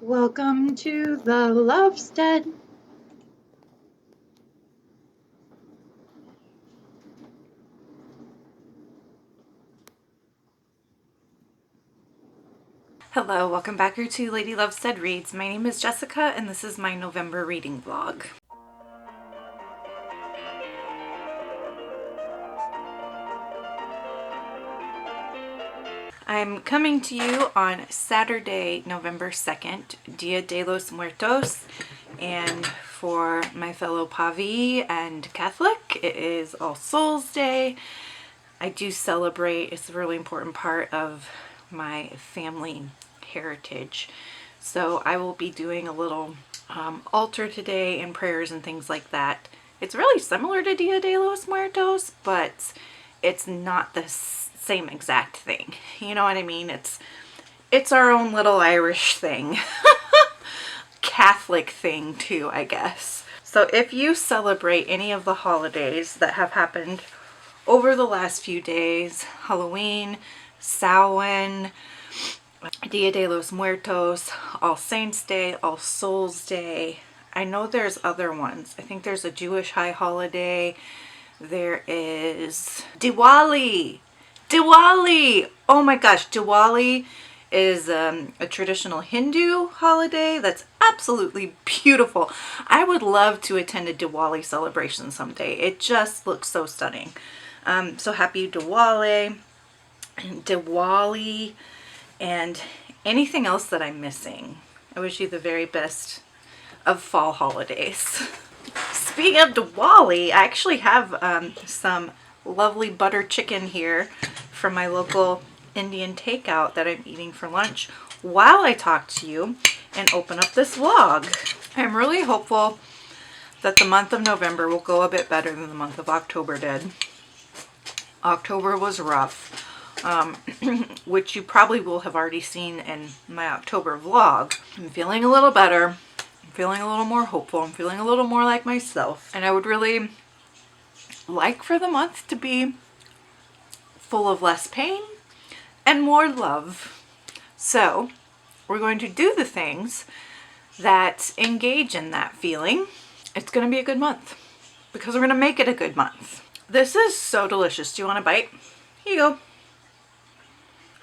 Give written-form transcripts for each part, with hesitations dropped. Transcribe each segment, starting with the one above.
Welcome to the Lovestead. Hello, welcome back here to Lady Lovestead Reads. My name is Jessica and this is my November reading vlog. I'm coming to you on Saturday, November 2nd, Dia de los Muertos, and for my fellow Pavi and Catholic, it is All Souls Day. I do celebrate, it's a really important part of my family heritage. So I will be doing a little altar today and prayers and things like that. It's really similar to Dia de los Muertos, but it's not the same exact thing. You know what I mean? It's our own little Irish thing. Catholic thing too, I guess. So if you celebrate any of the holidays that have happened over the last few days, Halloween, Samhain, Dia de los Muertos, All Saints Day, All Souls Day. I know there's other ones. I think there's a Jewish high holiday. There is Diwali. Diwali! Oh my gosh, Diwali is a traditional Hindu holiday that's absolutely beautiful. I would love to attend a Diwali celebration someday. It just looks so stunning. So happy Diwali, and anything else that I'm missing. I wish you the very best of fall holidays. Speaking of Diwali, I actually have some lovely butter chicken here from my local Indian takeout that I'm eating for lunch while I talk to you and open up this vlog. I'm really hopeful that the month of November will go a bit better than the month of October did. October was rough, which you probably will have already seen in my October vlog. I'm feeling a little better. I'm feeling a little more hopeful. I'm feeling a little more like myself. And I would really like for the month to be full of less pain and more love. So we're going to do the things that engage in that feeling. It's going to be a good month because we're going to make it a good month. This is so delicious. Do you want a bite? Here you go.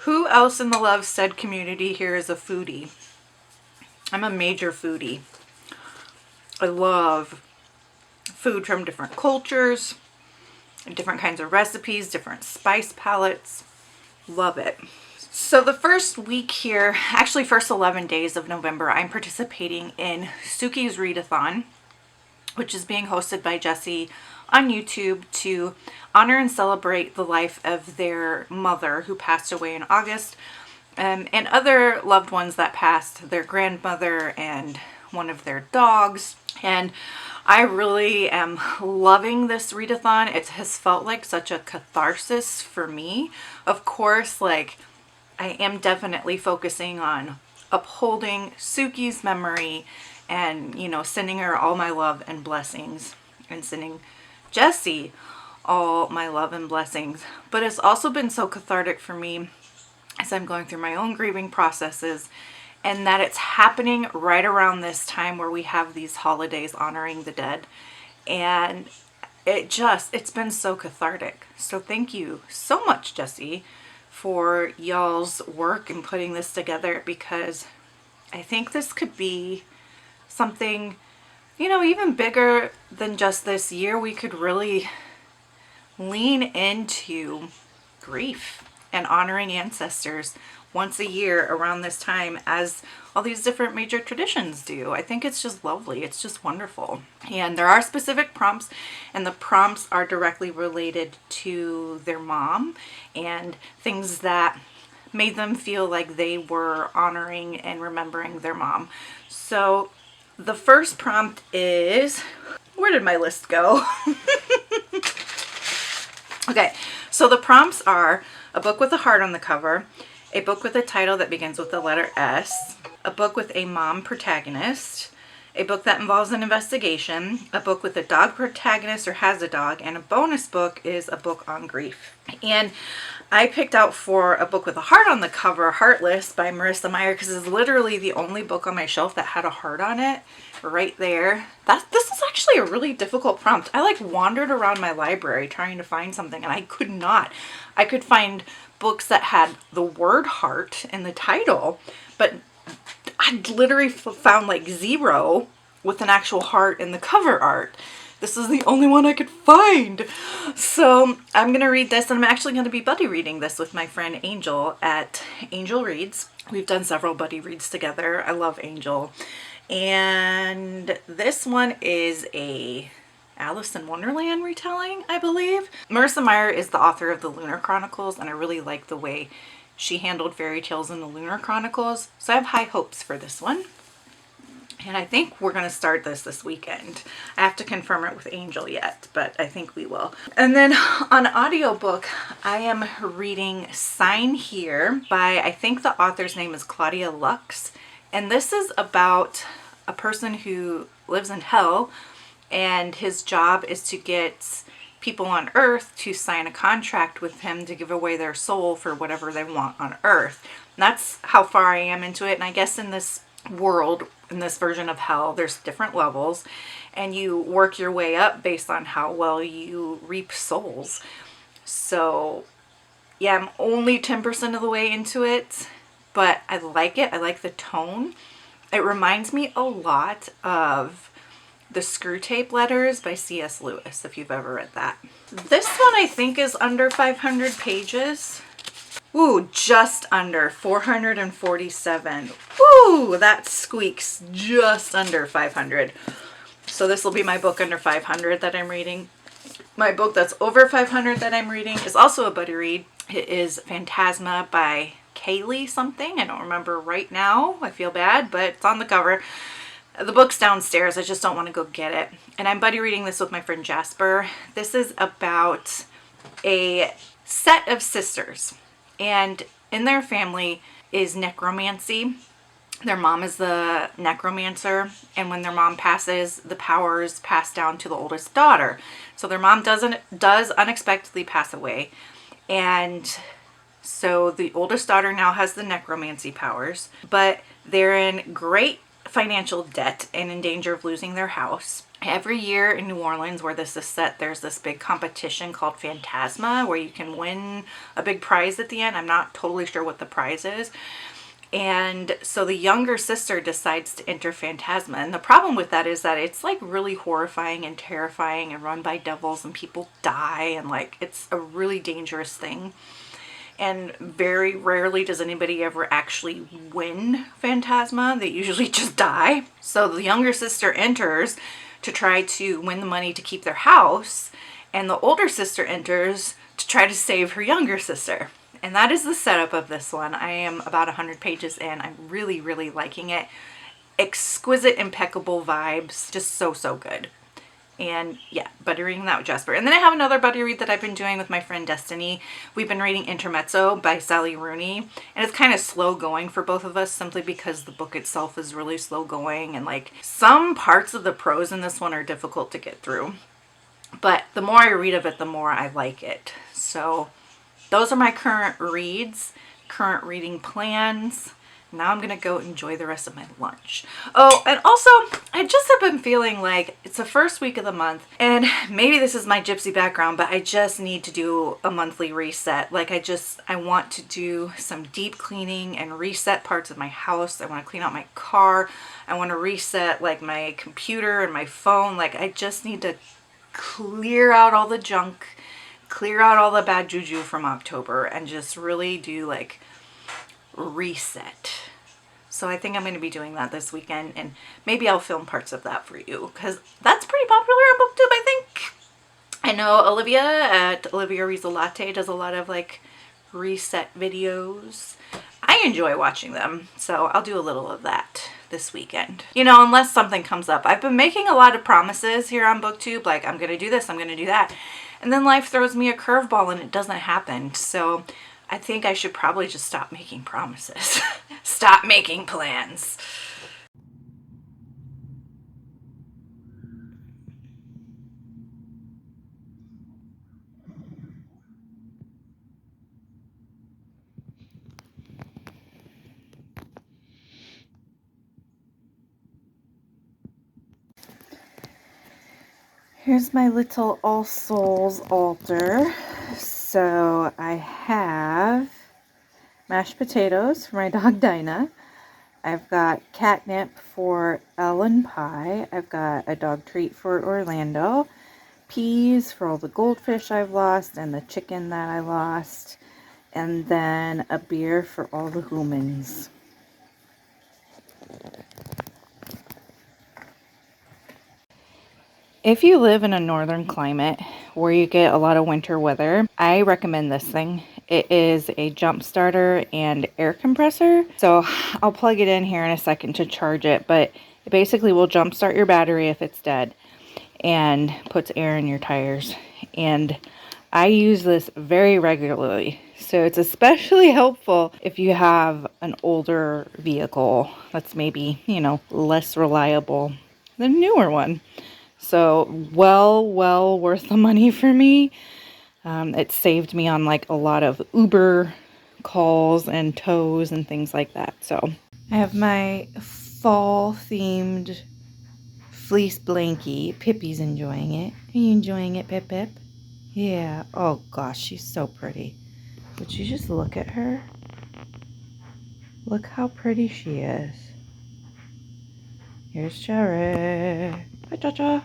Who else in the Lovestead community here is a foodie? I'm a major foodie. I love food from different cultures, different kinds of recipes, different spice palettes. Love it. So the first week here, actually first 11 days of November, I'm participating in Suki's readathon, which is being hosted by Jessie on YouTube to honor and celebrate the life of their mother who passed away in August, and other loved ones that passed, their grandmother and one of their dogs. And I really am loving this readathon. It has felt like such a catharsis for me. Of course, like I am definitely focusing on upholding Suki's memory and, you know, sending her all my love and blessings and sending Jessie all my love and blessings. But it's also been so cathartic for me as I'm going through my own grieving processes, and that it's happening right around this time where we have these holidays honoring the dead. And it's been so cathartic. So thank you so much, Jessie, for y'all's work in putting this together, because I think this could be something, you know, even bigger than just this year. We could really lean into grief and honoring ancestors once a year around this time, as all these different major traditions do. I think it's just lovely. It's just wonderful. And there are specific prompts, and the prompts are directly related to their mom and things that made them feel like they were honoring and remembering their mom. So the first prompt is, where did my list go? Okay, so the prompts are a book with a heart on the cover, a book with a title that begins with the letter S, a book with a mom protagonist, a book that involves an investigation, a book with a dog protagonist or has a dog, and a bonus book is a book on grief. And I picked out for a book with a heart on the cover, Heartless by Marissa Meyer, because it's literally the only book on my shelf that had a heart on it right there. This is actually a really difficult prompt. I like wandered around my library trying to find something and I could not. I could find books that had the word heart in the title, but I literally found like 0 with an actual heart in the cover art. This is the only one I could find. So I'm going to read this, and I'm actually going to be buddy reading this with my friend Angel at Angel Reads. We've done several buddy reads together. I love Angel. And this one is a Alice in Wonderland retelling, I believe. Marissa Meyer is the author of the Lunar Chronicles, and I really like the way she handled fairy tales in the Lunar Chronicles. So I have high hopes for this one. And I think we're going to start this weekend. I have to confirm it with Angel yet, but I think we will. And then on audiobook, I am reading Sign Here by, I think the author's name is Claudia Lux. And this is about a person who lives in hell, and his job is to get people on Earth to sign a contract with him to give away their soul for whatever they want on Earth. And that's how far I am into it. And I guess in this world, in this version of hell, there's different levels, and you work your way up based on how well you reap souls. So yeah, I'm only 10% of the way into it, but I like it. I like the tone. It reminds me a lot of The Screw Tape Letters by C.S. Lewis, if you've ever read that. This one I think is under 500 pages. Ooh, just under 447. Ooh, that squeaks just under 500. So this will be my book under 500 that I'm reading. My book that's over 500 that I'm reading is also a buddy read. It is Phantasma by Kaylie something. I don't remember right now. I feel bad, but it's on the cover. The book's downstairs. I just don't want to go get it. And I'm buddy reading this with my friend Jasper. This is about a set of sisters. And in their family is necromancy. Their mom is the necromancer, and when their mom passes, the powers pass down to the oldest daughter. So their mom does unexpectedly pass away, and so the oldest daughter now has the necromancy powers, but they're in great financial debt and in danger of losing their house. Every year in New Orleans, where this is set, there's this big competition called Phantasma where you can win a big prize at the end. I'm not totally sure what the prize is. And so the younger sister decides to enter Phantasma. And the problem with that is that it's like really horrifying and terrifying and run by devils and people die, and like it's a really dangerous thing. And very rarely does anybody ever actually win Phantasma. They usually just die. So the younger sister enters to try to win the money to keep their house, and the older sister enters to try to save her younger sister. And that is the setup of this one. I am about 100 pages in. I'm really, really liking it. Exquisite, impeccable vibes. Just so, so good. And yeah, buddy reading that with Jasper. And then I have another buddy read that I've been doing with my friend Destiny. We've been reading Intermezzo by Sally Rooney. And it's kind of slow going for both of us simply because the book itself is really slow going. And like some parts of the prose in this one are difficult to get through. But the more I read of it, the more I like it. So those are my current reads, current reading plans. Now I'm going to go enjoy the rest of my lunch. Oh, and also, I just have been feeling like it's the first week of the month, and maybe this is my gypsy background, but I just need to do a monthly reset. Like I want to do some deep cleaning and reset parts of my house. I want to clean out my car. I want to reset like my computer and my phone. Like I just need to clear out all the junk, clear out all the bad juju from October, and just really do like reset. So I think I'm going to be doing that this weekend, and maybe I'll film parts of that for you because that's pretty popular on BookTube, I think. I know Olivia at Olivia Reads a Latte does a lot of like reset videos. I enjoy watching them, so I'll do a little of that this weekend. You know, unless something comes up. I've been making a lot of promises here on BookTube, like I'm going to do this, I'm going to do that. And then life throws me a curveball and it doesn't happen. So I think I should probably just stop making promises. Stop making plans. Here's my little All Souls altar. So I have mashed potatoes for my dog Dinah. I've got catnip for Ellen Pie. I've got a dog treat for Orlando. Peas for all the goldfish I've lost and the chicken that I lost. And then a beer for all the humans. If you live in a northern climate where you get a lot of winter weather, I recommend this thing. It is a jump starter and air compressor. So I'll plug it in here in a second to charge it, but it basically will jump start your battery if it's dead and puts air in your tires. And I use this very regularly. So it's especially helpful if you have an older vehicle that's maybe, you know, less reliable than a newer one. So well worth the money for me. It saved me on like a lot of Uber calls and tows and things like that. So I have my fall themed fleece blankie. Pippi's enjoying it. Are you enjoying it, Pip Pip? Yeah. Oh gosh, she's so pretty. Would you just look at her? Look how pretty she is. Here's Cherry. Hi, Cha-Cha.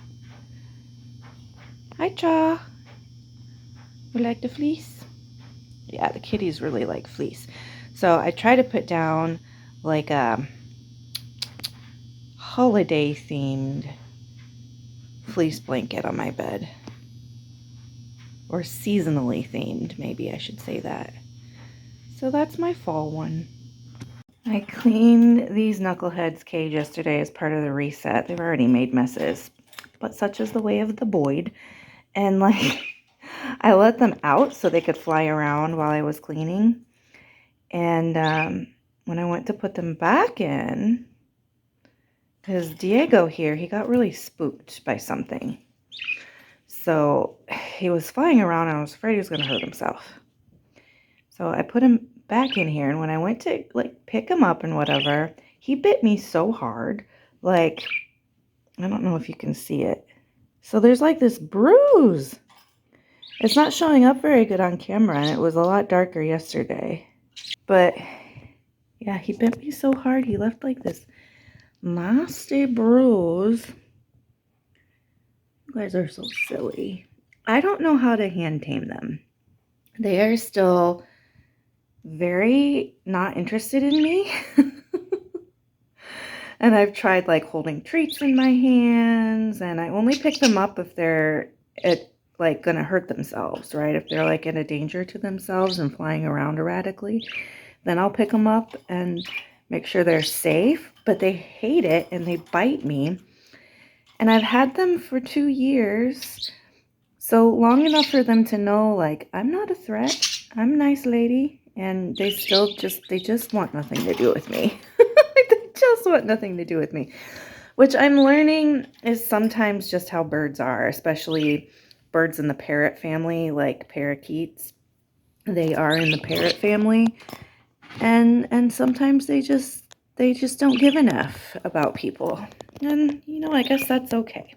Hi, Cha. You like the fleece? Yeah, the kitties really like fleece. So I try to put down like a holiday themed fleece blanket on my bed. Or seasonally themed, maybe I should say that. So that's my fall one. I cleaned these knuckleheads cage yesterday as part of the reset. They've already made messes, but such is the way of the Boyd. And like, I let them out so they could fly around while I was cleaning. And when I went to put them back in, because Diego here, he got really spooked by something. So he was flying around and I was afraid he was going to hurt himself. So I put him back in here, and when I went to like pick him up and whatever, he bit me so hard. Like, I don't know if you can see it. So there's like this bruise. It's not showing up very good on camera, and it was a lot darker yesterday. But yeah, he bit me so hard, he left like this nasty bruise. You guys are so silly. I don't know how to hand tame them. They are still very not interested in me. And I've tried like holding treats in my hands, and I only pick them up if they're like gonna hurt themselves, right? If they're like in a danger to themselves and flying around erratically, then I'll pick them up and make sure they're safe. But they hate it and they bite me. And I've had them for 2 years. So long enough for them to know, like, I'm not a threat. I'm a nice lady. And they just want nothing to do with me. They just want nothing to do with me. Which I'm learning is sometimes just how birds are, especially birds in the parrot family, like parakeets. They are in the parrot family. And sometimes they just don't give enough about people. And, you know, I guess that's okay.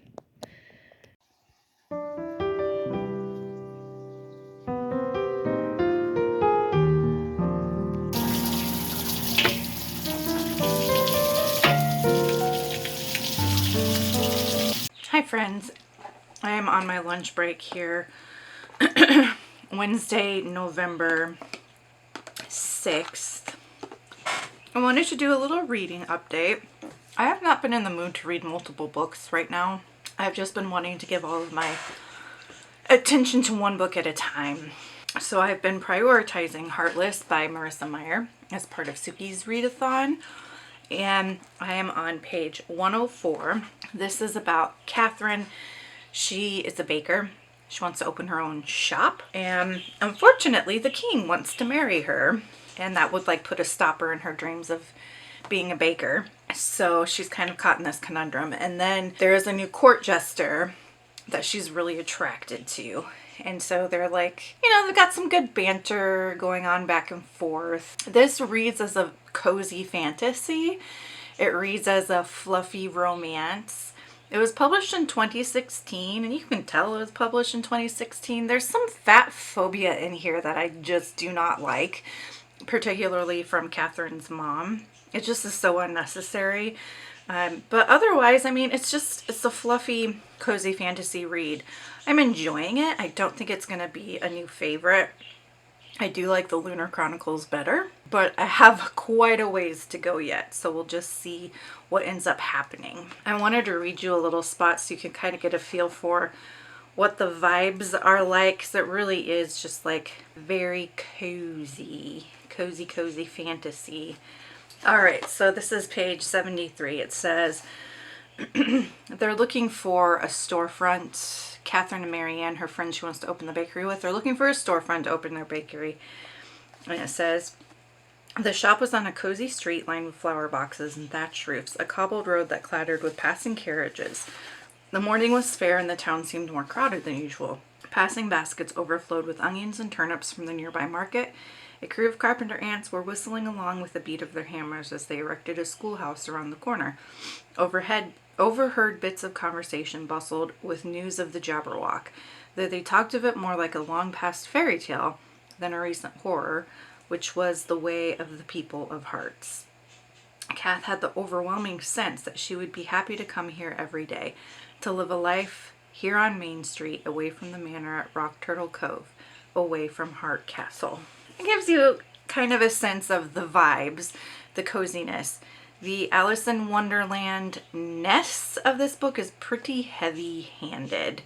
Hi friends, I am on my lunch break here. Wednesday, November 6th. I wanted to do a little reading update. I have not been in the mood to read multiple books right now. I've just been wanting to give all of my attention to one book at a time. So I've been prioritizing Heartless by Marissa Meyer as part of Suki's readathon. And I am on page 104. This is about Catherine. She is a baker. She wants to open her own shop. And unfortunately, the king wants to marry her. And that would like put a stopper in her dreams of being a baker. So she's kind of caught in this conundrum. And then there is a new court jester that she's really attracted to. And so they're like, you know, they've got some good banter going on back and forth. This reads as a cozy fantasy. It reads as a fluffy romance. It was published in 2016, and you can tell it was published in 2016. There's some fat phobia in here that I just do not like, particularly from Catherine's mom. It just is so unnecessary. But otherwise, I mean, it's a fluffy, cozy fantasy read. I'm enjoying it. I don't think it's going to be a new favorite. I do like the Lunar Chronicles better, but I have quite a ways to go yet, so we'll just see what ends up happening. I wanted to read you a little spot so you can kind of get a feel for what the vibes are like, because it really is just like very cozy fantasy. All right, so this is page 73. It says, they're looking for a storefront. Catherine and Marianne, her friend she wants to open the bakery with, they're looking for a storefront to open their bakery. And it says, the shop was on a cozy street lined with flower boxes and thatched roofs, a cobbled road that clattered with passing carriages. The morning was fair and the town seemed more crowded than usual. Passing baskets overflowed with onions and turnips from the nearby market. A crew of carpenter ants were whistling along with the beat of their hammers as they erected a schoolhouse around the corner. Overheard bits of conversation bustled with news of the Jabberwock, though they talked of it more like a long-past fairy tale than a recent horror, which was the way of the people of Hearts. Kath had the overwhelming sense that she would be happy to come here every day, to live a life here on Main Street, away from the manor at Rock Turtle Cove, away from Hart Castle. It gives you kind of a sense of the vibes, the coziness. The Alice in Wonderland-ness of this book is pretty heavy-handed.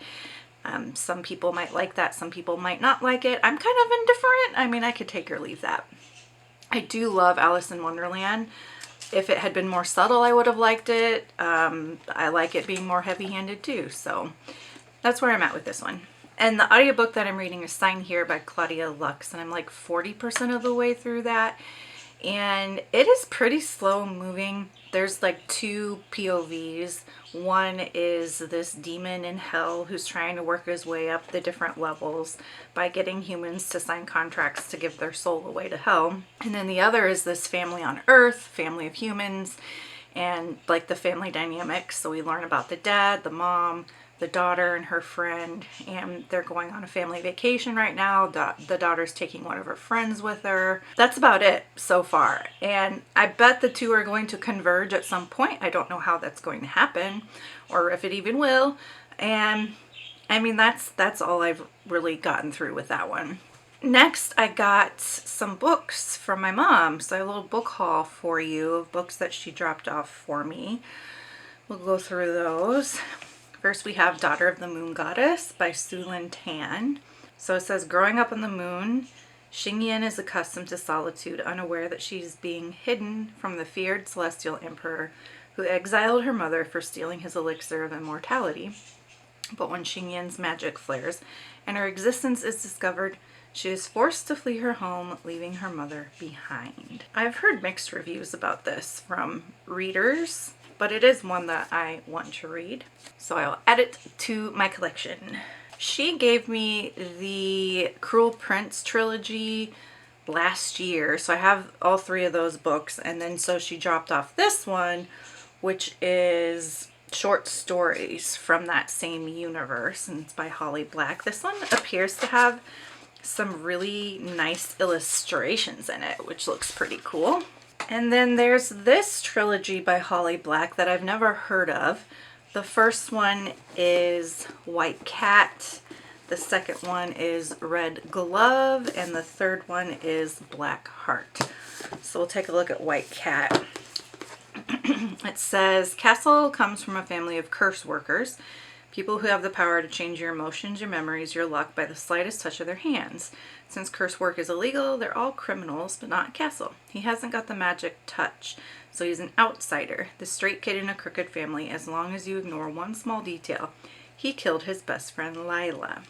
Some people might like that, some people might not like it. I'm kind of indifferent. I mean, I could take or leave that. I do love Alice in Wonderland. If it had been more subtle, I would have liked it. I like it being more heavy-handed too, so that's where I'm at with this one. And the audiobook that I'm reading is Sign Here by Claudia Lux, and I'm like 40% of the way through that. And it is pretty slow moving. There's like two POVs. One is this demon in hell who's trying to work his way up the different levels by getting humans to sign contracts to give their soul away to hell. And then the other is this family on Earth, family of humans, and like the family dynamics. So we learn about the dad, the mom, the daughter and her friend, and they're going on a family vacation right now. The daughter's taking one of her friends with her. That's about it so far. And I bet the two are going to converge at some point. I don't know how that's going to happen or if it even will. And I mean, that's all I've really gotten through with that one. Next, I got some books from my mom. So I have a little book haul for you of books that she dropped off for me. We'll go through those. First, we have Daughter of the Moon Goddess by Sulin Tan. So it says, growing up on the moon, Xingyan is accustomed to solitude, unaware that she is being hidden from the feared celestial emperor who exiled her mother for stealing his elixir of immortality. But when Xingyan's magic flares and her existence is discovered, she is forced to flee her home, leaving her mother behind. I've heard mixed reviews about this from readers, but it is one that I want to read, so I'll add it to my collection. She gave me the Cruel Prince trilogy last year, so I have all three of those books, and then so she dropped off this one, which is short stories from that same universe, and it's by Holly Black. This one appears to have some really nice illustrations in it, which looks pretty cool. And then there's this trilogy by Holly Black that I've never heard of. The first one is White Cat, the second one is Red Glove, and the third one is Black Heart. So we'll take a look at White Cat. It says, Castle comes from a family of curse workers, people who have the power to change your emotions, your memories, your luck by the slightest touch of their hands. Since curse work is illegal, they're all criminals, but not Castle. He hasn't got the magic touch, so he's an outsider, the straight kid in a crooked family, as long as you ignore one small detail. He killed his best friend, Lila.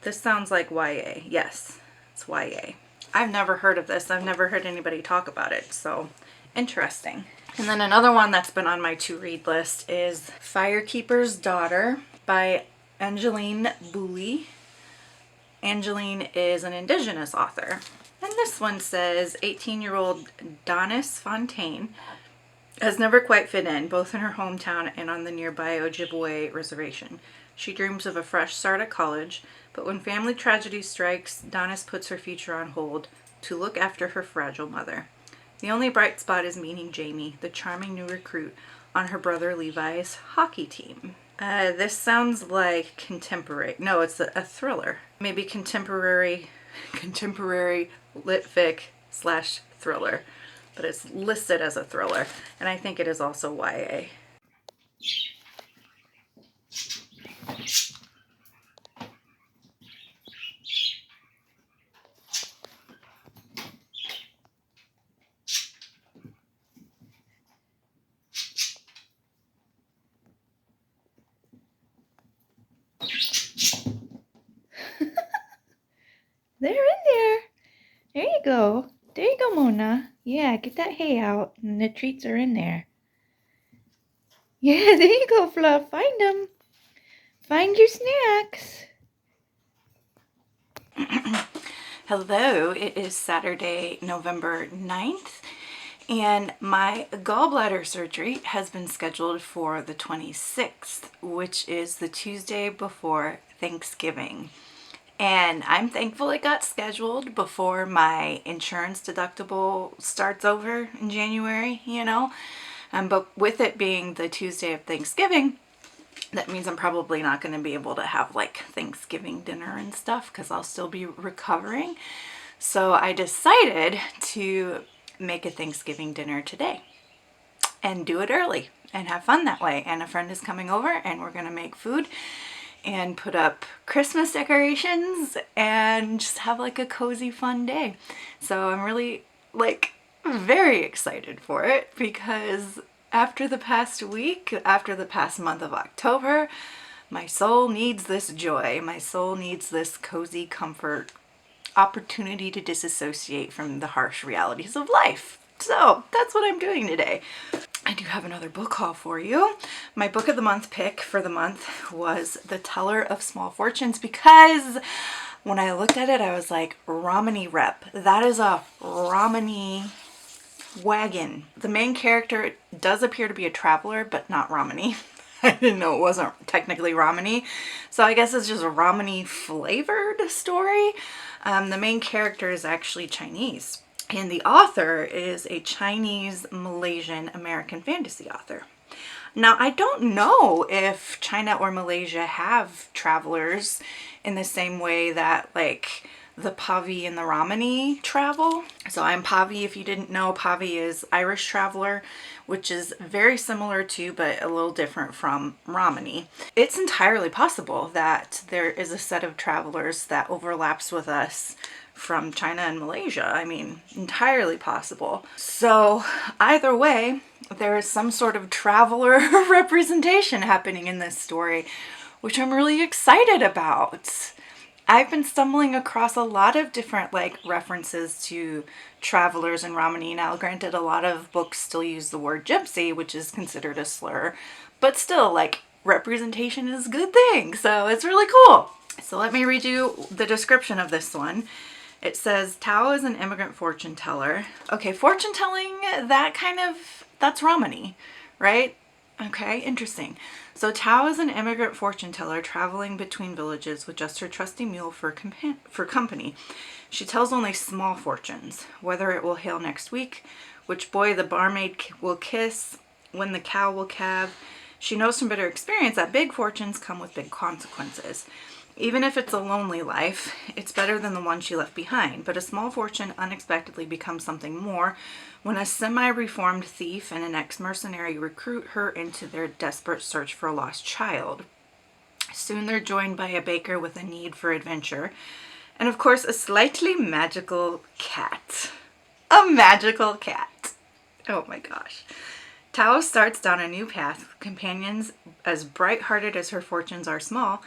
This sounds like YA. Yes, it's YA. I've never heard of this. I've never heard anybody talk about it, so interesting. And then another one that's been on my to-read list is Firekeeper's Daughter by Angeline Booley. Angeline is an Indigenous author. And this one says 18-year-old Donis Fontaine has never quite fit in, both in her hometown and on the nearby Ojibwe reservation. She dreams of a fresh start at college, but when family tragedy strikes, Donis puts her future on hold to look after her fragile mother. The only bright spot is meeting Jamie, the charming new recruit on her brother Levi's hockey team. This sounds like contemporary. No, it's a thriller. Maybe contemporary lit fic slash thriller. But it's listed as a thriller. And I think it is also YA. They're in there. There you go. There you go, Mona. Yeah, get that hay out, and the treats are in there. Yeah, there you go, Fluff. Find them. Find your snacks. Hello, it is Saturday, November 9th, and my gallbladder surgery has been scheduled for the 26th, which is the Tuesday before Thanksgiving. And I'm thankful it got scheduled before my insurance deductible starts over in January, you know. But with it being the Tuesday of Thanksgiving, that means I'm probably not going to be able to have like Thanksgiving dinner and stuff because I'll still be recovering. So I decided to make a Thanksgiving dinner today and do it early and have fun that way. And a friend is coming over and we're going to make food and put up Christmas decorations and just have like a cozy fun day. So I'm really like very excited for it because after the past week, after the past month of October, my soul needs this joy. My soul needs this cozy comfort opportunity to disassociate from the harsh realities of life. So that's what I'm doing today. I do have another book haul for you. My book of the month pick for the month was The Teller of Small Fortunes because when I looked at it, I was like, Romany rep. That is a Romany wagon. The main character does appear to be a traveler, but not Romany. I didn't know it wasn't technically Romany. So I guess it's just a Romany flavored story. The main character is actually Chinese. And the author is a Chinese, Malaysian, American fantasy author. Now, I don't know if China or Malaysia have travelers in the same way that like the Pavi and the Romany travel. So I'm Pavi. If you didn't know, Pavi is Irish traveler, which is very similar to, but a little different from Romany. It's entirely possible that there is a set of travelers that overlaps with us from China and Malaysia. I mean, entirely possible. So either way, there is some sort of traveler representation happening in this story, which I'm really excited about. I've been stumbling across a lot of different like references to travelers in Romany. Now, granted, a lot of books still use the word gypsy, which is considered a slur, but still like representation is a good thing. So it's really cool. So let me read you the description of this one. It says, Tao is an immigrant fortune teller. Okay, fortune telling, that's Romany, right? Okay, interesting. So Tao is an immigrant fortune teller traveling between villages with just her trusty mule for company. She tells only small fortunes, whether it will hail next week, which boy the barmaid will kiss, when the cow will calve. She knows from bitter experience that big fortunes come with big consequences. Even if it's a lonely life, it's better than the one she left behind. But a small fortune unexpectedly becomes something more when a semi-reformed thief and an ex-mercenary recruit her into their desperate search for a lost child. Soon they're joined by a baker with a need for adventure. And of course, a slightly magical cat. A magical cat. Oh my gosh. Tao starts down a new path with companions as bright-hearted as her fortunes are small.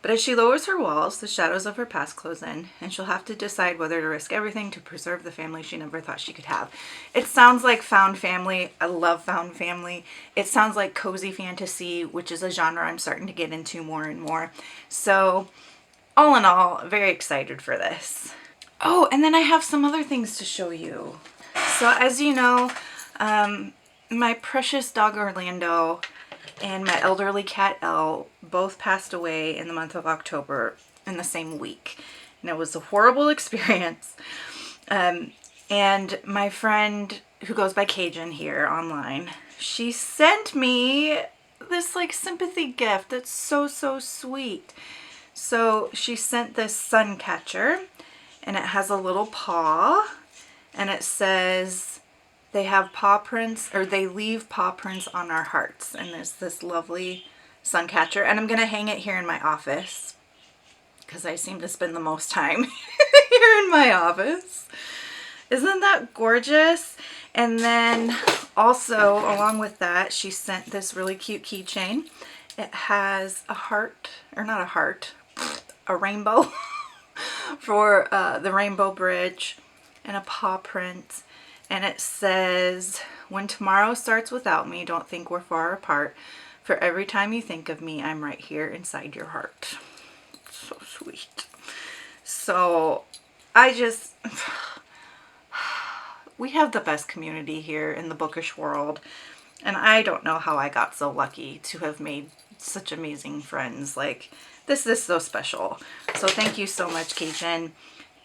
But as she lowers her walls, the shadows of her past close in, and she'll have to decide whether to risk everything to preserve the family she never thought she could have. It sounds like found family. I love found family. It sounds like cozy fantasy, which is a genre I'm starting to get into more and more. So, all in all, very excited for this. Oh, and then I have some other things to show you. So, as you know, my precious dog Orlando and my elderly cat Elle both passed away in the month of October in the same week. And it was a horrible experience. And my friend who goes by Cajun here online, she sent me this like sympathy gift that's so, so sweet. So she sent this sun catcher, and it has a little paw, and it says they have paw prints, or they leave paw prints on our hearts. And there's this lovely sun catcher, and I'm going to hang it here in my office because I seem to spend the most time here in my office. Isn't that gorgeous? And then also along with that, she sent this really cute keychain. It has a heart, or not a heart, a rainbow for the Rainbow Bridge, and a paw print. And it says, when tomorrow starts without me, don't think we're far apart. For every time you think of me, I'm right here inside your heart. So sweet. So I just, we have the best community here in the bookish world. And I don't know how I got so lucky to have made such amazing friends. Like, this is so special. So thank you so much, Cajun.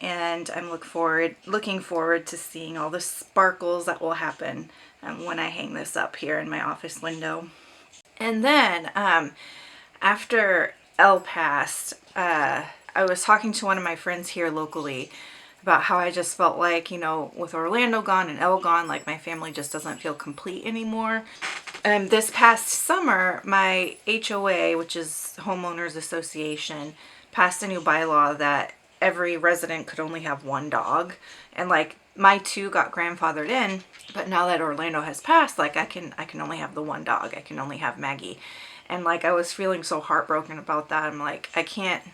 And I'm looking forward to seeing all the sparkles that will happen when I hang this up here in my office window. And then after Elle passed, I was talking to one of my friends here locally about how I just felt like, you know, with Orlando gone and Elle gone, like my family just doesn't feel complete anymore. This past summer, my HOA, which is Homeowners Association, passed a new bylaw that every resident could only have one dog. And like my two got grandfathered in, but now that Orlando has passed, like I can only have the one dog. I can only have Maggie. And like I was feeling so heartbroken about that. I'm like, I can't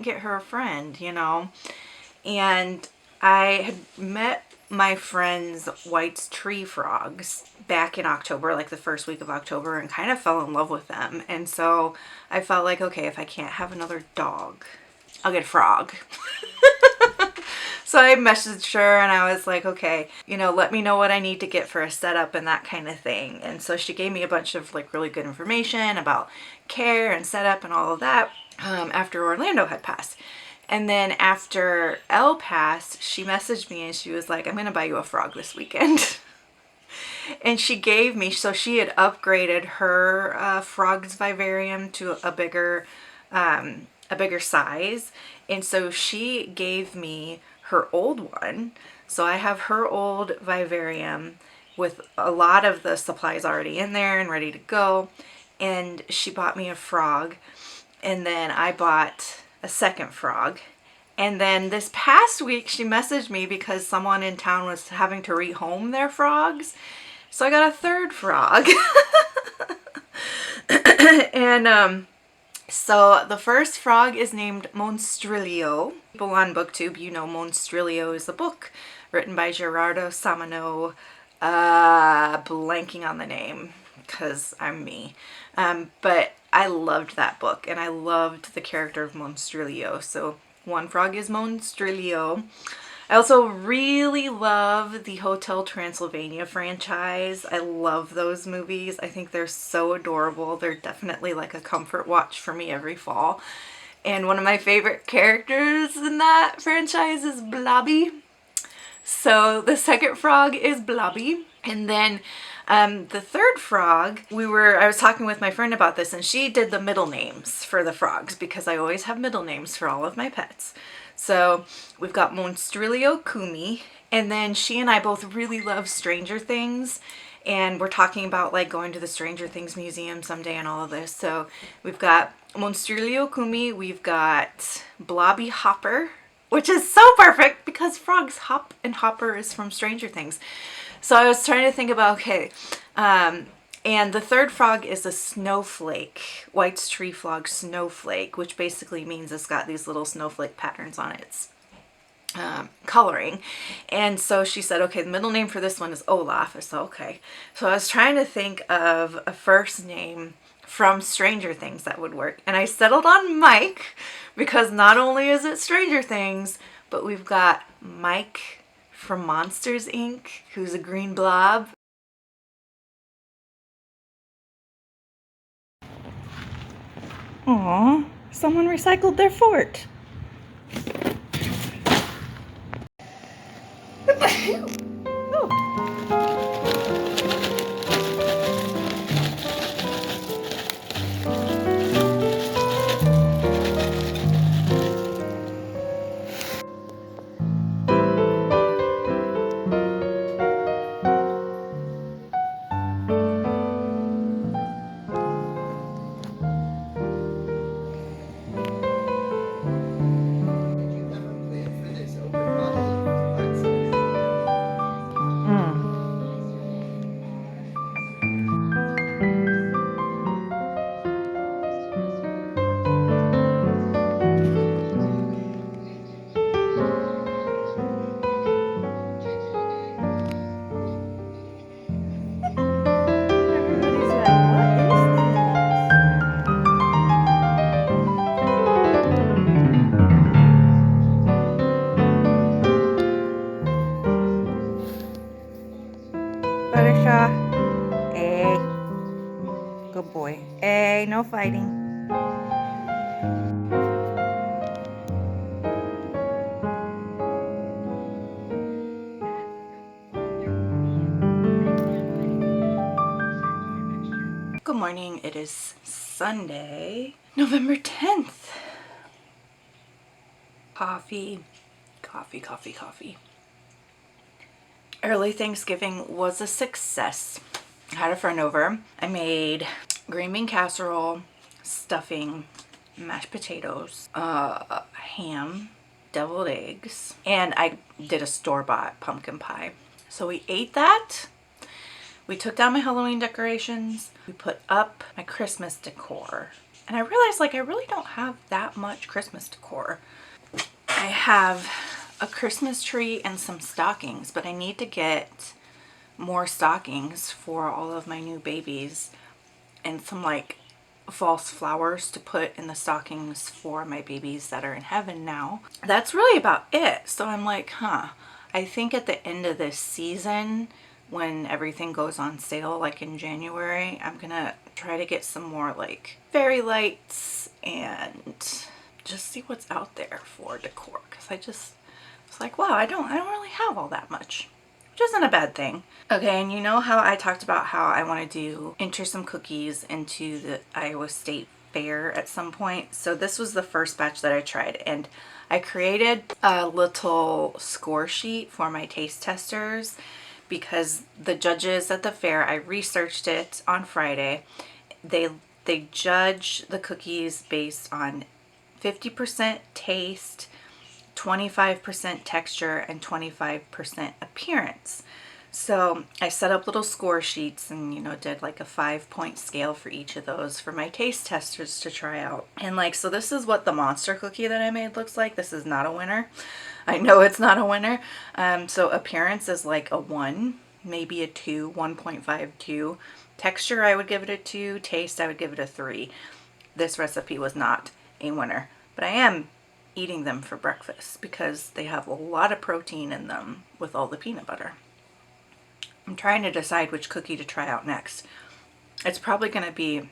get her a friend, you know? And I had met my friend's White's tree frogs back in October, like the first week of October, and kind of fell in love with them. And so I felt like, okay, if I can't have another dog, I'll get a frog. So I messaged her and I was like, okay, you know, let me know what I need to get for a setup and that kind of thing. And so she gave me a bunch of like really good information about care and setup and all of that after Orlando had passed. And then after Elle passed, she messaged me and she was like, I'm going to buy you a frog this weekend. And she gave me, so she had upgraded her frog's vivarium to a bigger size. And so she gave me her old one. So I have her old vivarium with a lot of the supplies already in there and ready to go. And she bought me a frog. And then I bought a second frog. And then this past week she messaged me because someone in town was having to rehome their frogs. So I got a third frog. And so the first frog is named Monstrilio. People on BookTube, you know Monstrilio is a book written by Gerardo Samano. Blanking on the name because I'm me. But I loved that book and I loved the character of Monstrilio. So one frog is Monstrilio. I also really love the Hotel Transylvania franchise. I love those movies. I think they're so adorable. They're definitely like a comfort watch for me every fall. And one of my favorite characters in that franchise is Blobby. So the second frog is Blobby. And then the third frog, I was talking with my friend about this, and she did the middle names for the frogs because I always have middle names for all of my pets. So we've got Monstrilio Kumi, and then she and I both really love Stranger Things, and we're talking about like going to the Stranger Things museum someday and all of this. So we've got Monstrilio Kumi, we've got Blobby Hopper, which is so perfect because frogs hop and Hopper is from Stranger Things. So I was trying to think about, okay, and the third frog is a snowflake, White's tree frog snowflake, which basically means it's got these little snowflake patterns on its coloring. And so she said, okay, the middle name for this one is Olaf. I said, okay. So I was trying to think of a first name from Stranger Things that would work. And I settled on Mike because not only is it Stranger Things, but we've got Mike from Monsters, Inc., who's a green blob. Aw, someone recycled their fort. Buttershaw. Hey. Good boy. Hey, no fighting. Good morning. It is Sunday, November 10th. Coffee, coffee, coffee, coffee. Early Thanksgiving was a success. I had a friend over. I made green bean casserole, stuffing, mashed potatoes, ham, deviled eggs, and I did a store-bought pumpkin pie. So we ate that. We took down my Halloween decorations. We put up my Christmas decor. And I realized like I really don't have that much Christmas decor. I have a Christmas tree and some stockings, but I need to get more stockings for all of my new babies and some like false flowers to put in the stockings for my babies that are in heaven now. That's really about it. So I'm like, I think at the end of this season, when everything goes on sale, like in January, I'm gonna try to get some more like fairy lights and just see what's out there for decor, because I just was like, wow, I don't really have all that much, which isn't a bad thing. Okay, and you know how I talked about how I want to enter some cookies into the Iowa State Fair at some point. So this was the first batch that I tried, and I created a little score sheet for my taste testers because the judges at the fair, I researched it on Friday, they judge the cookies based on 50% taste, 25% texture, and 25% appearance. So I set up little score sheets and, you know, did like a 5-point scale for each of those for my taste testers to try out. And like, so this is what the monster cookie that I made looks like. This is not a winner. I know it's not a winner. So appearance is like a 1, maybe a 2, 1.52. Texture, I would give it a 2. Taste, I would give it a 3. This recipe was not a winner, but I am eating them for breakfast because they have a lot of protein in them with all the peanut butter. I'm trying to decide which cookie to try out next. It's probably going to be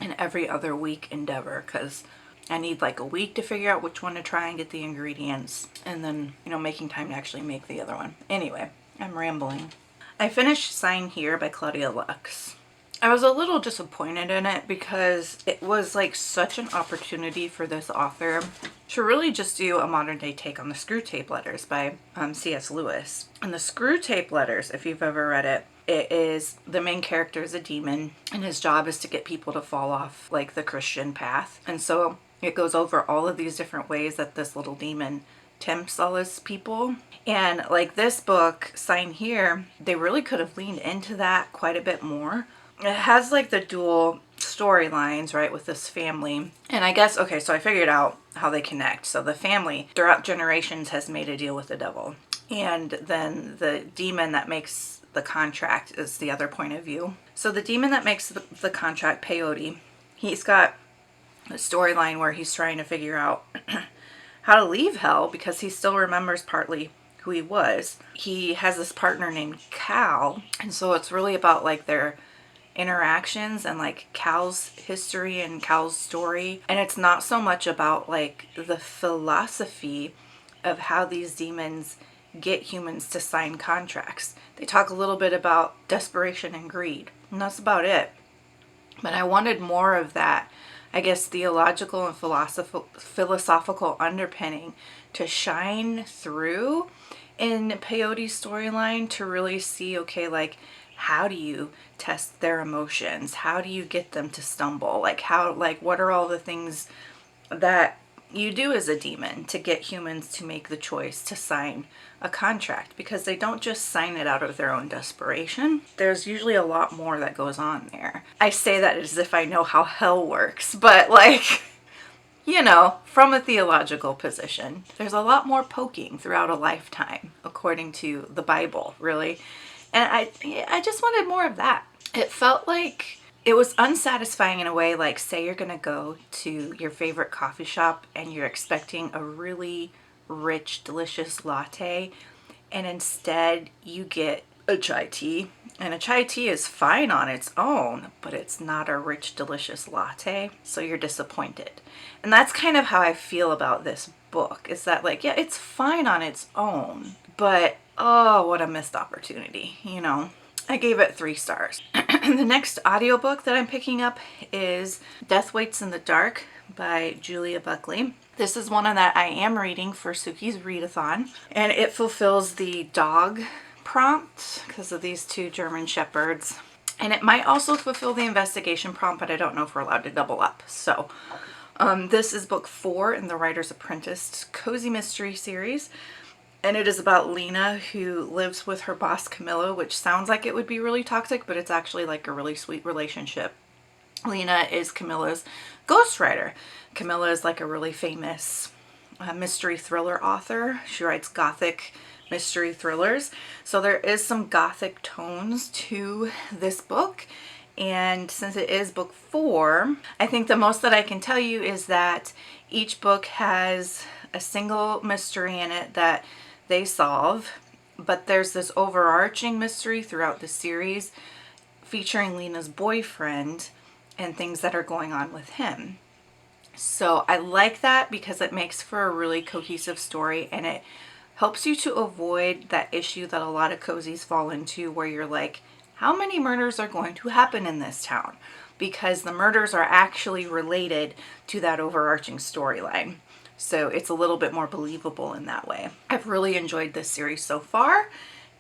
an every other week endeavor because I need like a week to figure out which one to try and get the ingredients, and then, you know, making time to actually make the other one. Anyway, I'm rambling. I finished Sign Here by Claudia Lux. I was a little disappointed in it because it was like such an opportunity for this author to really just do a modern day take on the Screw Tape Letters by C.S. Lewis. And the Screw Tape Letters, if you've ever read it, it is the main character is a demon and his job is to get people to fall off like the Christian path. And so it goes over all of these different ways that this little demon tempts all his people. And like this book, Sign Here, they really could have leaned into that quite a bit more. It has like the dual storylines, right, with this family. And I guess, okay, so I figured out how they connect. So the family throughout generations has made a deal with the devil. And then the demon that makes the contract is the other point of view. So the demon that makes the contract, Peyote, he's got a storyline where he's trying to figure out how to leave hell because he still remembers partly who he was. He has this partner named Cal. And so it's really about like their interactions and like Cal's history and Cal's story. And it's not so much about like the philosophy of how these demons get humans to sign contracts. They talk a little bit about desperation and greed, and that's about it. But I wanted more of that, I guess, theological and philosophical underpinning to shine through in Peyote's storyline, to really see, okay, like, how do you test their emotions? How do you get them to stumble? Like, how, like, what are all the things that you do as a demon to get humans to make the choice to sign a contract? Because they don't just sign it out of their own desperation. There's usually a lot more that goes on there. I say that as if I know how hell works, but like, you know, from a theological position, there's a lot more poking throughout a lifetime, according to the Bible, really. And I just wanted more of that. It felt like it was unsatisfying in a way, like, say you're gonna go to your favorite coffee shop and you're expecting a really rich, delicious latte, and instead you get a chai tea. And a chai tea is fine on its own, but it's not a rich, delicious latte, so you're disappointed. And that's kind of how I feel about this book, is that, like, yeah, it's fine on its own, but oh, what a missed opportunity, you know? I gave it 3 stars. The next audiobook that I'm picking up is Death Waits in the Dark by Julia Buckley. This is one that I am reading for Suki's readathon, and it fulfills the dog prompt because of these 2 German shepherds. And it might also fulfill the investigation prompt, but I don't know if we're allowed to double up. So this is book 4 in the Writer's Apprentice Cozy Mystery series. And it is about Lena, who lives with her boss Camilla, which sounds like it would be really toxic, but it's actually like a really sweet relationship. Lena is Camilla's ghostwriter. Camilla is like a really famous mystery thriller author. She writes gothic mystery thrillers. So there is some gothic tones to this book. And since it is book 4, I think the most that I can tell you is that each book has a single mystery in it that they solve, but there's this overarching mystery throughout the series featuring Lena's boyfriend and things that are going on with him. So I like that because it makes for a really cohesive story, and it helps you to avoid that issue that a lot of cozies fall into, where you're like, how many murders are going to happen in this town? Because the murders are actually related to that overarching storyline. So it's a little bit more believable in that way. I've really enjoyed this series so far.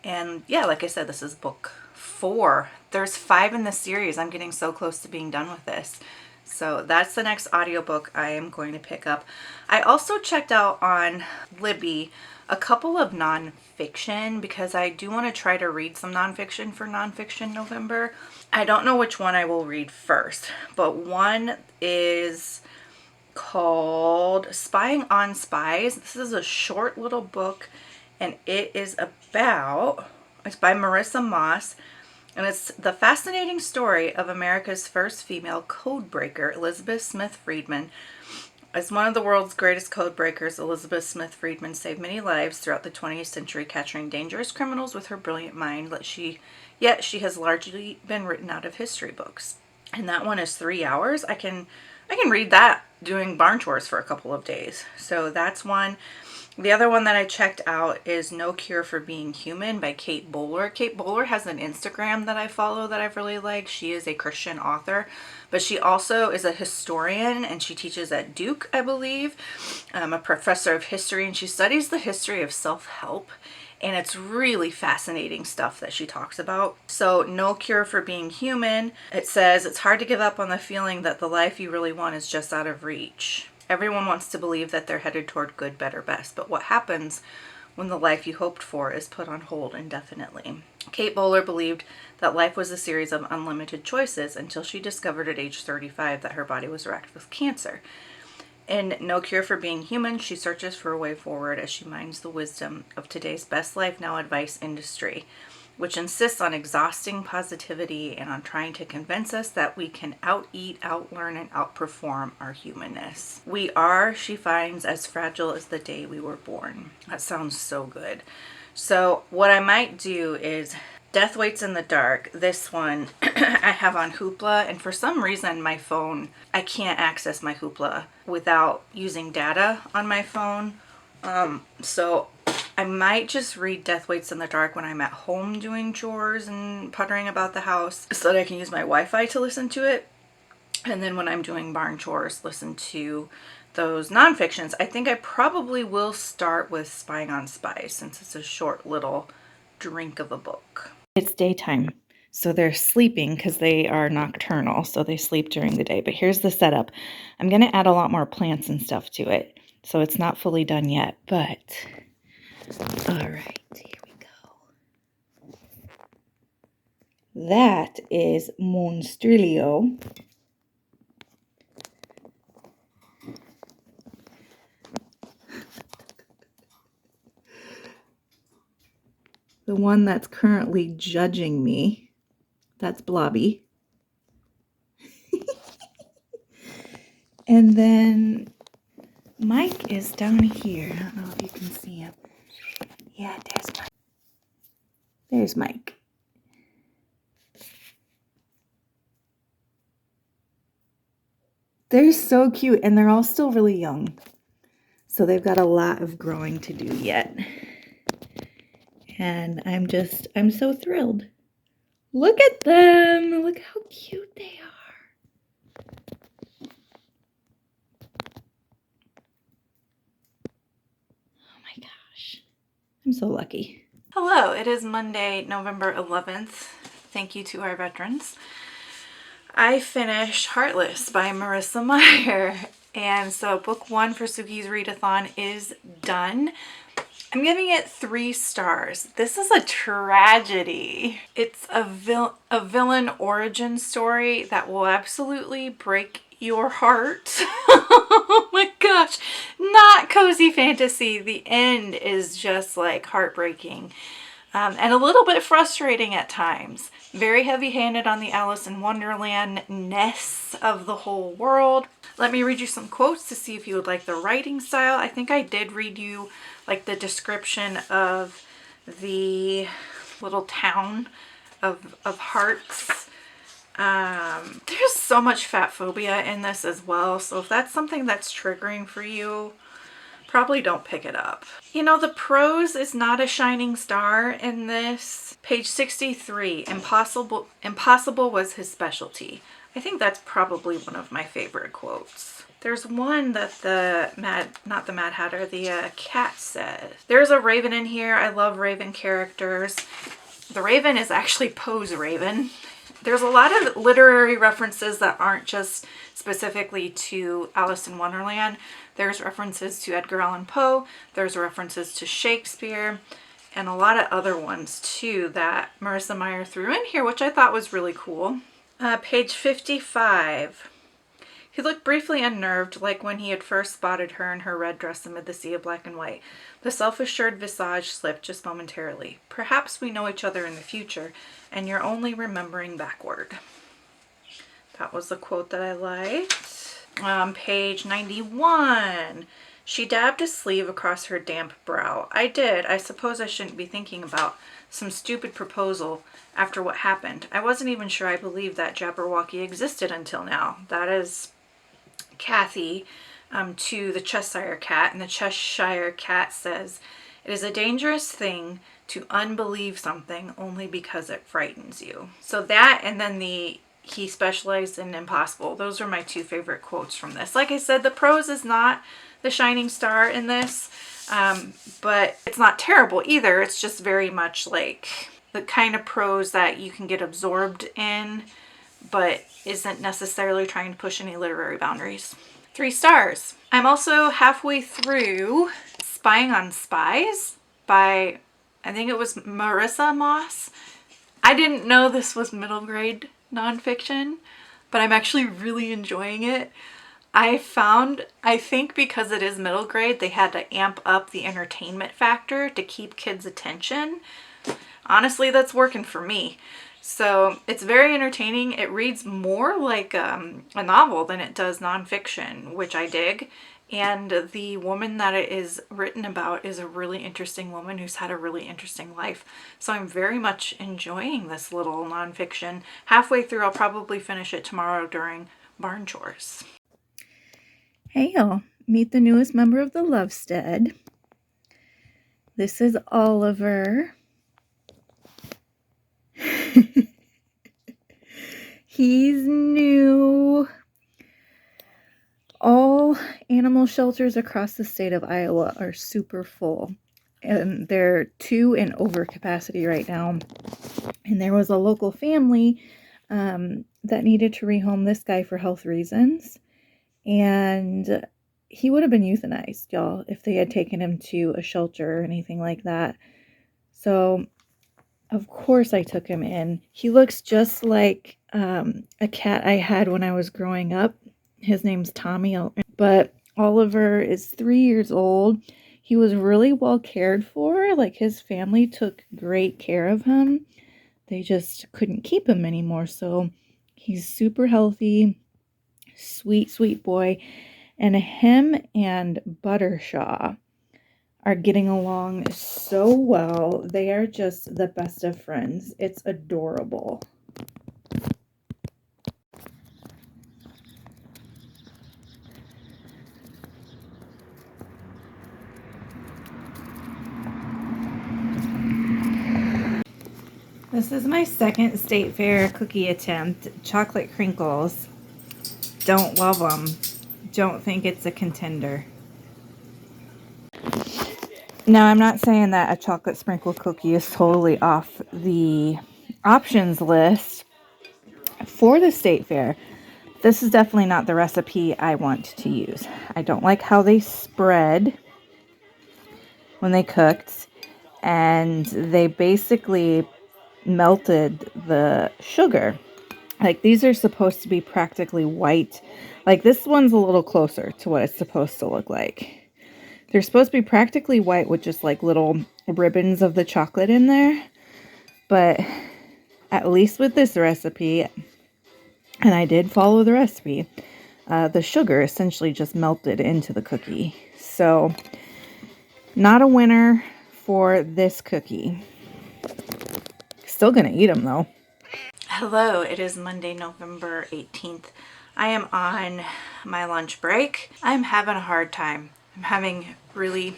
And yeah, like I said, this is book 4. There's 5 in the series. I'm getting so close to being done with this. So that's the next audiobook I am going to pick up. I also checked out on Libby a couple of nonfiction, because I do want to try to read some nonfiction for Nonfiction November. I don't know which one I will read first, but one is called Spying on Spies. This is a short little book, and it's by Marissa Moss, and it's the fascinating story of America's first female code breaker, Elizabeth Smith Friedman. As one of the world's greatest code breakers, Elizabeth Smith Friedman saved many lives throughout the 20th century, capturing dangerous criminals with her brilliant mind, yet she has largely been written out of history books. And that one is 3 hours. I can read that doing barn chores for a couple of days. So that's one. The other one that I checked out is No Cure for Being Human by Kate Bowler. Kate Bowler has an Instagram that I follow that I've really liked. She is a Christian author, but she also is a historian, and she teaches at Duke, I believe. A professor of history, and she studies the history of self-help. And it's really fascinating stuff that she talks about. So No Cure for Being Human, it says, it's hard to give up on the feeling that the life you really want is just out of reach. Everyone wants to believe that they're headed toward good, better, best. But what happens when the life you hoped for is put on hold indefinitely? Kate Bowler believed that life was a series of unlimited choices until she discovered at age 35 that her body was racked with cancer. In No Cure for Being Human, she searches for a way forward as she mines the wisdom of today's best life now advice industry, which insists on exhausting positivity and on trying to convince us that we can out-eat, out-learn, and outperform our humanness. We are, she finds, as fragile as the day we were born. That sounds so good. So what I might do is Death Waits in the Dark. This one I have on Hoopla, and for some reason my phone, I can't access my Hoopla without using data on my phone. So I might just read Death Waits in the Dark when I'm at home doing chores and puttering about the house so that I can use my Wi-Fi to listen to it. And then when I'm doing barn chores, listen to those nonfictions. I think I probably will start with Spying on Spies since it's a short little drink of a book. It's daytime, so they're sleeping because they are nocturnal, so they sleep during the day. But here's the setup. I'm going to add a lot more plants and stuff to it, so it's not fully done yet, but all right, here we go. That is Monstrilio. The one that's currently judging me, that's Blobby. And then Mike is down here. I don't know if you can see him. Yeah, there's Mike. There's Mike. They're so cute, and they're all still really young. So they've got a lot of growing to do yet. And I'm so thrilled. Look at them. Look how cute they are. Oh my gosh. I'm so lucky. Hello, it is Monday, November 11th. Thank you to our veterans. I finished Heartless by Marissa Meyer. And so book 1 for Suki's readathon is done. I'm giving it 3 stars. This is a tragedy. It's a villain origin story that will absolutely break your heart. Oh my gosh. Not cozy fantasy. The end is just like heartbreaking. And a little bit frustrating at times. Very heavy-handed on the Alice in Wonderland-ness of the whole world. Let me read you some quotes to see if you would like the writing style. I think I did read you like the description of the little town of Hearts. There's so much fat phobia in this as well. So if that's something that's triggering for you, probably don't pick it up. You know, the prose is not a shining star in this. Page 63, impossible was his specialty. I think that's probably one of my favorite quotes. There's one that the cat says. There's a raven in here. I love raven characters. The raven is actually Poe's raven. There's a lot of literary references that aren't just specifically to Alice in Wonderland. There's references to Edgar Allan Poe. There's references to Shakespeare and a lot of other ones too that Marissa Meyer threw in here, which I thought was really cool. Page 55. He looked briefly unnerved, like when he had first spotted her in her red dress amid the sea of black and white. The self-assured visage slipped just momentarily. Perhaps we know each other in the future, and you're only remembering backward. That was the quote that I liked. Page 91. She dabbed a sleeve across her damp brow. I did. I suppose I shouldn't be thinking about some stupid proposal after what happened. I wasn't even sure I believed that Jabberwocky existed until now. That is Kathy to the Cheshire Cat, and the Cheshire Cat says, "It is a dangerous thing to unbelieve something only because it frightens you." So that, and then he specialized in impossible. Those are my 2 favorite quotes from this. Like I said, the prose is not the shining star in this, but it's not terrible either. It's just very much like the kind of prose that you can get absorbed in, but isn't necessarily trying to push any literary boundaries. 3 stars. I'm also halfway through Spying on Spies by, I think it was Marissa Moss. I didn't know this was middle grade nonfiction, but I'm actually really enjoying it. I think because it is middle grade, they had to amp up the entertainment factor to keep kids' attention. Honestly, that's working for me. So it's very entertaining. It reads more like a novel than it does nonfiction, which I dig. And the woman that it is written about is a really interesting woman who's had a really interesting life. So I'm very much enjoying this little nonfiction. Halfway through, I'll probably finish it tomorrow during barn chores. Hey y'all, meet the newest member of the Lovestead. This is Oliver. He's new. All animal shelters across the state of Iowa are super full, and they're 2 in over capacity right now. And there was a local family that needed to rehome this guy for health reasons, and he would have been euthanized, y'all, if they had taken him to a shelter or anything like that. So of course I took him in. He looks just like a cat I had when I was growing up. His name's Tommy, but Oliver is 3 years old. He was really well cared for. Like, his family took great care of him. They just couldn't keep him anymore. So he's super healthy, sweet, sweet boy. And him and Buttershaw are getting along so well. They are just the best of friends. It's adorable. This is my second state fair cookie attempt. Chocolate crinkles. Don't love them. Don't think it's a contender. Now, I'm not saying that a chocolate sprinkle cookie is totally off the options list for the state fair. This is definitely not the recipe I want to use. I don't like how they spread when they cooked, and they basically melted the sugar. Like, these are supposed to be practically white. Like, this one's a little closer to what it's supposed to look like. They're supposed to be practically white with just like little ribbons of the chocolate in there. But at least with this recipe, and I did follow the recipe, the sugar essentially just melted into the cookie. So, not a winner for this cookie. Still gonna eat them though. Hello, it is Monday, November 18th. I am on my lunch break. I'm having a hard time. I'm having really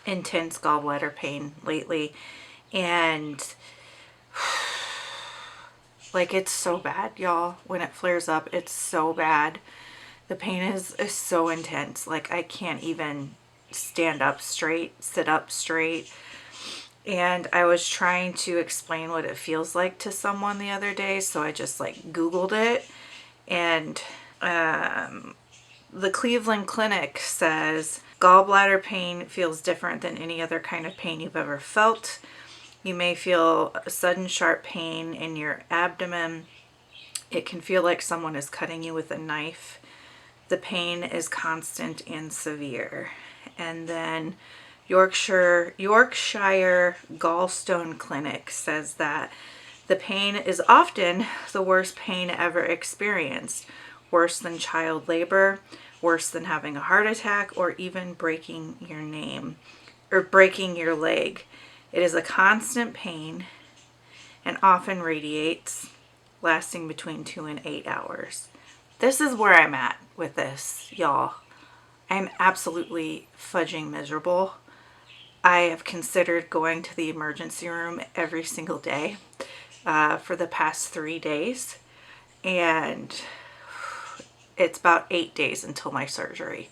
intense gallbladder pain lately, and like, it's so bad, y'all. When it flares up, it's so bad. The pain is so intense. Like, I can't even stand up straight, sit up straight. And I was trying to explain what it feels like to someone the other day, so I just like Googled it, and the Cleveland Clinic says gallbladder pain feels different than any other kind of pain you've ever felt. You may feel a sudden sharp pain in your abdomen. It can feel like someone is cutting you with a knife. The pain is constant and severe. And then Yorkshire Gallstone Clinic says that the pain is often the worst pain ever experienced, worse than child labor, worse than having a heart attack, or even breaking your leg. It is a constant pain and often radiates, lasting between 2 and 8 hours. This is where I'm at with this, y'all. I'm absolutely fudging miserable. I have considered going to the emergency room every single day for the past 3 days, and it's about 8 days until my surgery.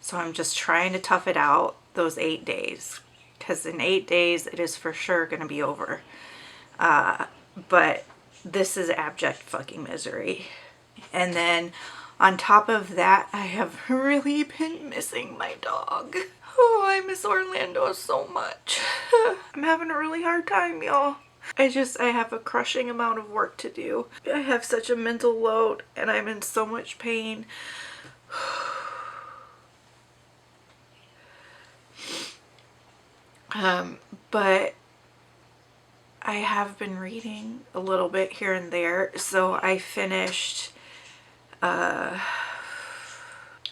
So I'm just trying to tough it out those 8 days, because in 8 days it is for sure going to be over. But this is abject fucking misery. And then on top of that, I have really been missing my dog. Oh, I miss Orlando so much. I'm having a really hard time, y'all. I have a crushing amount of work to do. I have such a mental load, and I'm in so much pain. But I have been reading a little bit here and there. So I finished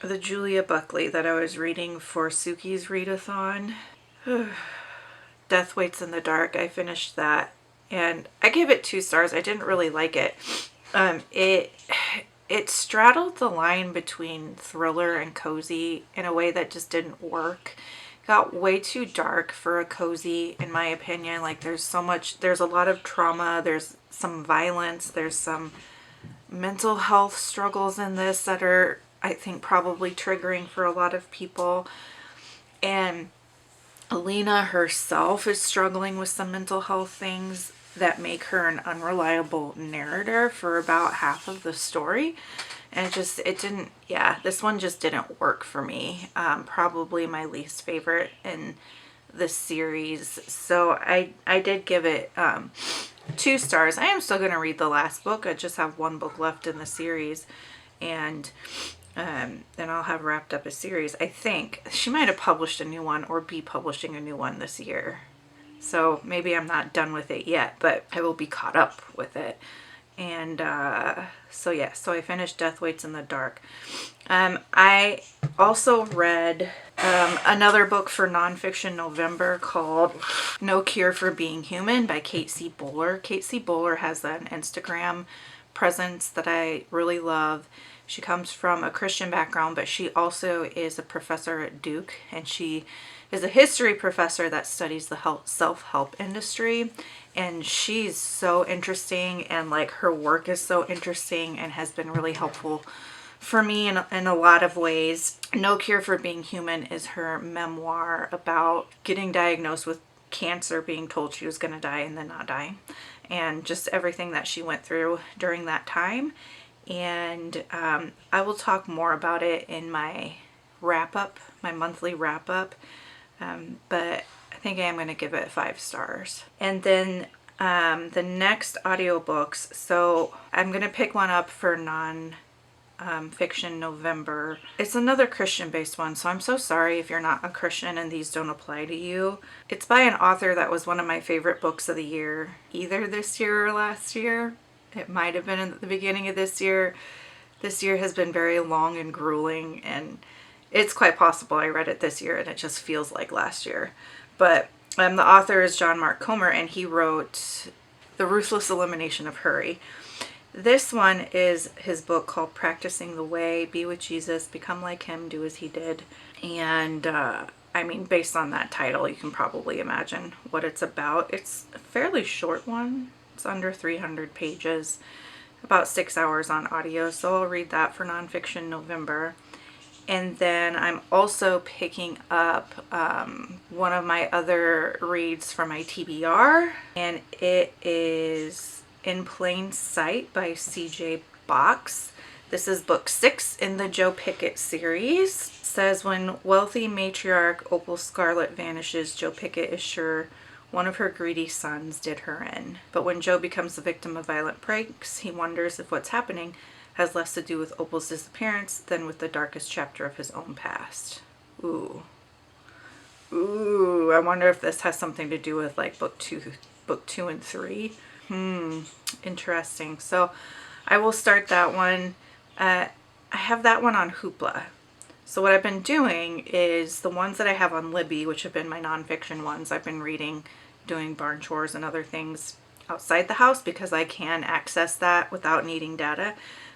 the Julia Buckley that I was reading for Suki's readathon. Death Waits in the Dark. I finished that and I gave it 2 stars. I didn't really like it. It straddled the line between thriller and cozy in a way that just didn't work. Got way too dark for a cozy, in my opinion. Like there's a lot of trauma, there's some violence, there's some mental health struggles in this that are, I think, probably triggering for a lot of people. And Alina herself is struggling with some mental health things that make her an unreliable narrator for about half of the story. And it didn't, yeah, this one just didn't work for me. Probably my least favorite in the series. So I did give it 2 stars. I am still going to read the last book. I just have 1 book left in the series. And then I'll have wrapped up a series. I think she might have published a new one or be publishing a new one this year. So maybe I'm not done with it yet, but I will be caught up with it. And so yeah, so I finished Death Waits in the Dark. I also read another book for nonfiction November called No Cure for Being Human by Kate C. Bowler. Kate C. Bowler has an Instagram presence that I really love. She comes from a Christian background, but she also is a professor at Duke, and she is a history professor that studies the self-help industry. And she's so interesting, and like her work is so interesting and has been really helpful for me in a lot of ways. No Cure for Being Human is her memoir about getting diagnosed with cancer, being told she was going to die and then not dying, and just everything that she went through during that time. And I will talk more about it in my wrap-up, my monthly wrap-up, but I think I am going to give it 5 stars. And then the next audiobooks, so I'm going to pick one up for non-fiction November. It's another Christian-based one, so I'm so sorry if you're not a Christian and these don't apply to you. It's by an author that was one of my favorite books of the year, either this year or last year. It might have been in the beginning of this year. This year has been very long and grueling, and it's quite possible I read it this year and it just feels like last year. But the author is John Mark Comer, and he wrote The Ruthless Elimination of Hurry. This one is his book called Practicing the Way, Be with Jesus, Become like Him, Do as He Did. And I mean, based on that title, you can probably imagine what it's about. It's a fairly short one. It's under 300 pages, about 6 hours on audio. So I'll read that for nonfiction November. And then I'm also picking up one of my other reads from my TBR, and it is In Plain Sight by CJ Box. This is book 6 in the Joe Pickett series. It says, when wealthy matriarch Opal Scarlet vanishes, Joe Pickett is sure one of her greedy sons did her in. But when Joe becomes the victim of violent pranks, he wonders if what's happening has less to do with Opal's disappearance than with the darkest chapter of his own past. Ooh. Ooh, I wonder if this has something to do with like book 2 and 3. Interesting. So I will start that one. I have that one on Hoopla. So what I've been doing is the ones that I have on Libby, which have been my nonfiction ones, I've been reading, doing barn chores and other things outside the house because I can access that without needing data.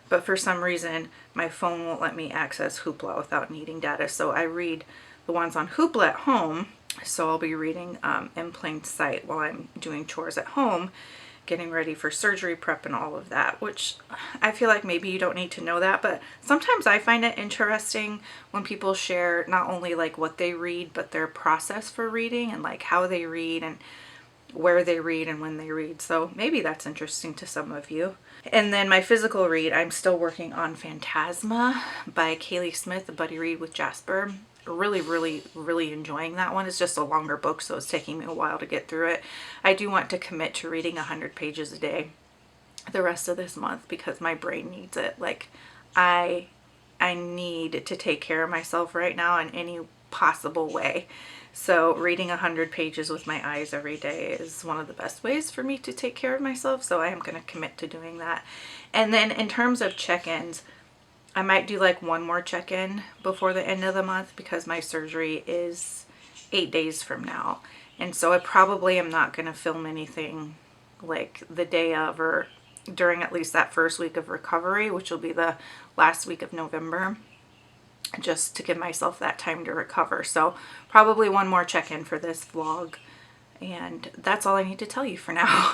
But for some reason, my phone won't let me access Hoopla without needing data. So I read the ones on Hoopla at home. So I'll be reading In Plain Sight while I'm doing chores at home, getting ready for surgery prep and all of that, which I feel like maybe you don't need to know that, but sometimes I find it interesting when people share not only like what they read, but their process for reading and like how they read and where they read and when they read. So maybe that's interesting to some of you. And then my physical read, I'm still working on Phantasma by Kaylie Smith, a buddy read with Jasper. Really enjoying that one. It's just a longer book, so it's taking me a while to get through it. I do want to commit to reading 100 pages a day the rest of this month because my brain needs it. Like I need to take care of myself right now in any possible way. So reading 100 pages with my eyes every day is one of the best ways for me to take care of myself. So I am going to commit to doing that. And then in terms of check-ins, I might do like one more check-in before the end of the month because my surgery is 8 days from now. And so I probably am not going to film anything like the day of or during at least that first week of recovery, which will be the last week of November, just to give myself that time to recover. So probably one more check-in for this vlog. And that's all I need to tell you for now.